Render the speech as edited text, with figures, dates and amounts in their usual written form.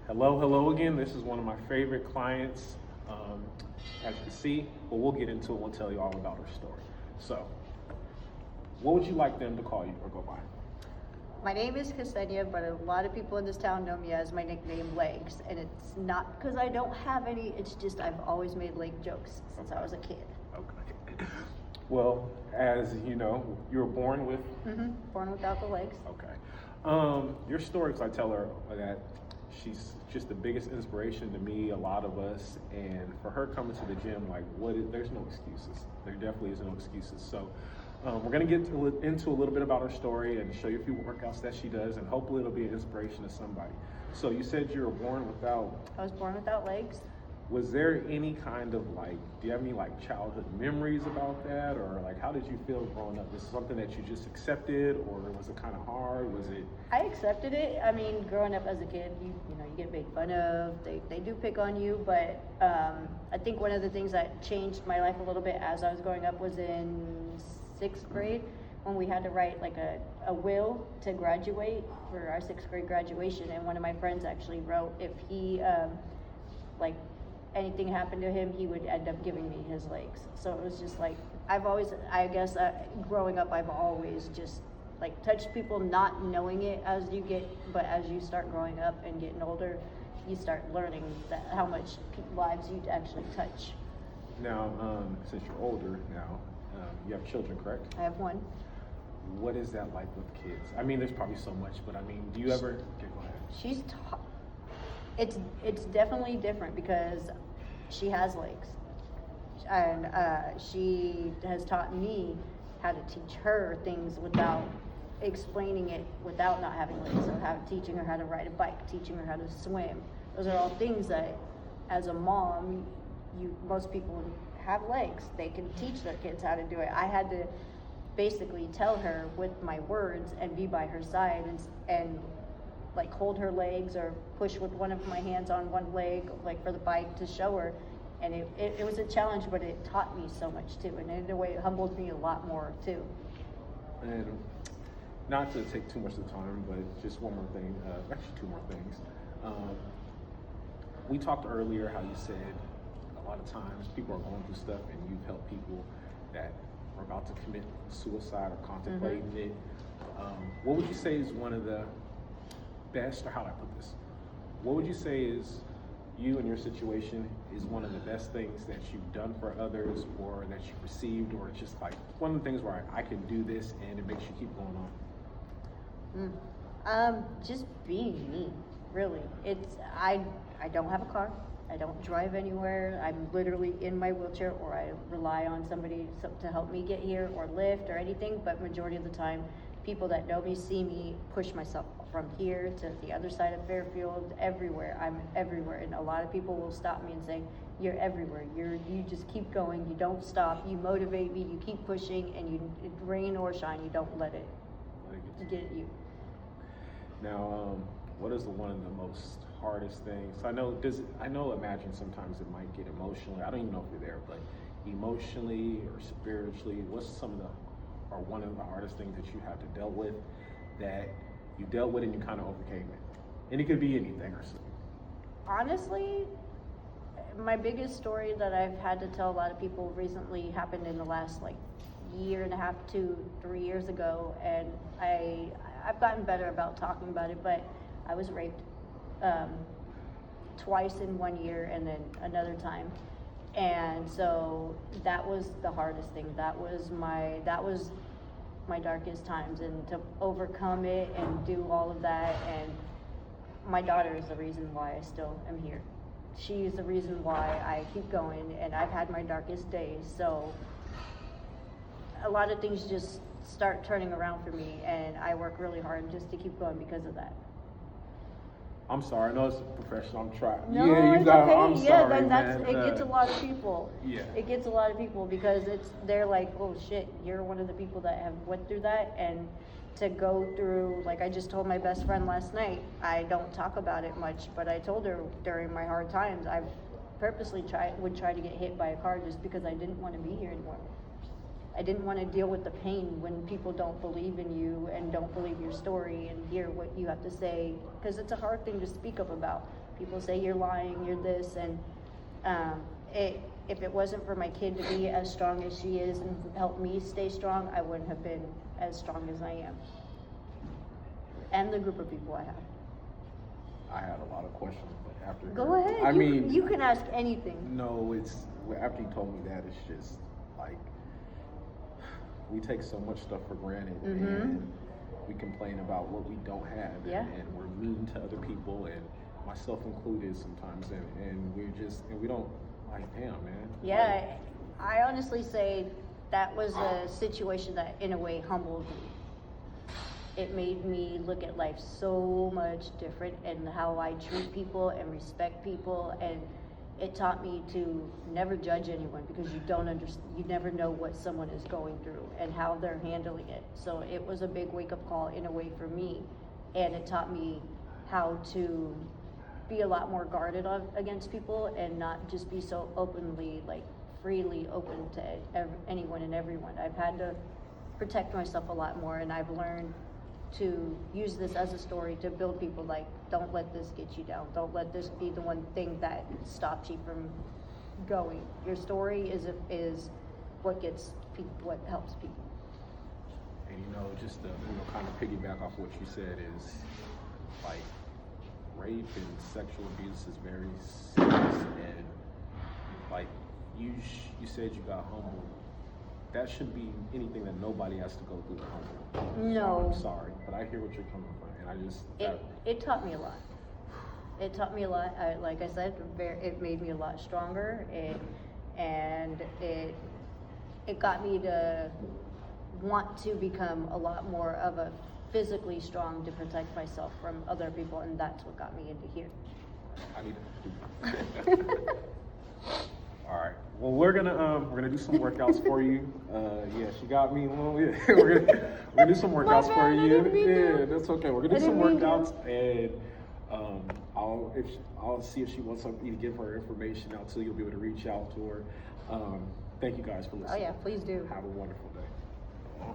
Hello, hello again. This is one of my favorite clients, as you can see, but we'll get into it. We'll tell you all about her story. So, what would you like them to call you or go by? My name is Ksenia, but a lot of people in this town know me as my nickname Legs, and it's not because I don't have any, it's just I've always made leg jokes since I was a kid. Okay. Well, as you know, you were born with. Born without the legs. Okay. Your story, because I tell her that she's just the biggest inspiration to me, a lot of us, and for her coming to the gym, like, there's no excuses. There definitely is no excuses. So, we're gonna get into a little bit about her story and show you a few workouts that she does, and hopefully it'll be an inspiration to somebody. So, you said you were born without. I was born without legs. Was there any kind of do you have any childhood memories about that, or how did you feel growing up? Was it something that you just accepted, or was it kind of hard? Was it? I accepted it. I mean, growing up as a kid, you get made fun of. They do pick on you, but I think one of the things that changed my life a little bit as I was growing up was in 6th grade when we had to write a will to graduate for our 6th grade graduation, and one of my friends actually wrote if he anything happened to him, he would end up giving me his legs. So it was just growing up, I've always just touched people, not knowing it but as you start growing up and getting older, you start learning how much lives you actually touch. Now, since you're older now, you have children, correct? I have one. What is that like with kids? I mean, there's probably so much, but I mean, do you ever? Okay, go ahead. She's it's definitely different because she has legs, and she has taught me how to teach her things without explaining it, without not having legs. So teaching her how to ride a bike, teaching her how to swim. Those are all things that, as a mom, most people have legs. They can teach their kids how to do it. I had to basically tell her with my words and be by her side and hold her legs or push with one of my hands on one leg, for the bike, to show her. And it was a challenge, but it taught me so much too. And in a way, it humbled me a lot more too. And not to take too much of the time, but just one more thing, actually two more things. We talked earlier how you said a lot of times people are going through stuff and you've helped people that are about to commit suicide or contemplating it. What would you say is one of the best, or how do I put this? What would you say is you and your situation is one of the best things that you've done for others, or that you've received, or just one of the things where I can do this and it makes you keep going on? Just being me, really. I don't have a car. I don't drive anywhere. I'm literally in my wheelchair, or I rely on somebody to help me get here, or lift or anything, but majority of the time, people that know me see me push myself from here to the other side of Fairfield, everywhere. I'm everywhere, and a lot of people will stop me and say, "You're everywhere. You just keep going. You don't stop. You motivate me. You keep pushing, and rain or shine, you don't let it get you." Now, what is one of the most hardest things? Imagine sometimes it might get emotionally. I don't even know if you're there, but emotionally or spiritually, what's one of the hardest things that you have to deal with, that you dealt with and you kind of overcame it? And it could be anything or something. Honestly, my biggest story that I've had to tell a lot of people recently happened in the last year and a half to 3 years ago, and I've gotten better about talking about it, but I was raped twice in 1 year, and then another time. And so that was the hardest thing. That was my darkest times, and to overcome it and do all of that. And my daughter is the reason why I still am here. She is the reason why I keep going, and I've had my darkest days. So a lot of things just start turning around for me, and I work really hard just to keep going because of that. I'm sorry, I know it's professional, I'm trying. No, yeah, it's okay. I'm sorry, man. It gets a lot of people. Yeah. It gets a lot of people because they're like, oh shit, you're one of the people that have went through that. And to go through, I just told my best friend last night, I don't talk about it much, but I told her during my hard times, I purposely would try to get hit by a car just because I didn't want to be here anymore. I didn't want to deal with the pain when people don't believe in you and don't believe your story and hear what you have to say, because it's a hard thing to speak up about. People say you're lying, you're this, and if it wasn't for my kid to be as strong as she is and help me stay strong, I wouldn't have been as strong as I am. And the group of people I have. I had a lot of questions, but after Go ahead. I you, mean, you can ask anything. no, it's after you told me that, it's just like we take so much stuff for granted, and we complain about what we don't have, and we're mean to other people, and myself included sometimes, and we don't like, damn, man. Yeah, I honestly say that was a situation that in a way humbled me. It made me look at life so much different and how I treat people and respect people, and it taught me to never judge anyone because you never know what someone is going through and how they're handling it. So it was a big wake-up call in a way for me, and it taught me how to be a lot more guarded against people and not just be so openly, like freely open to anyone and everyone. I've had to protect myself a lot more, and I've learned to use this as a story to build people. Like, don't let this get you down. Don't let this be the one thing that stops you from going. Your story is what gets people, what helps people. And just to kind of piggyback off what you said is like rape and sexual abuse is very serious, and like you said you got humbled. That should be anything that nobody has to go through to humble. No. I'm sorry, but I hear what you're coming from, and I just it taught me a lot. It taught me a lot. Like I said, it made me a lot stronger, and it got me to want to become a lot more of a physically strong to protect myself from other people, and that's what got me into here. I need to do. All right. Well, we're gonna do some workouts for you. Yeah, she got me. Well, yeah, we're gonna do some workouts for bad, I didn't mean you. to. Yeah, that's okay. We're gonna I do some didn't mean to. workouts, and I'll see if she wants me to give her information out, so you'll be able to reach out to her. Thank you guys for listening. Oh yeah, please do. Have a wonderful day.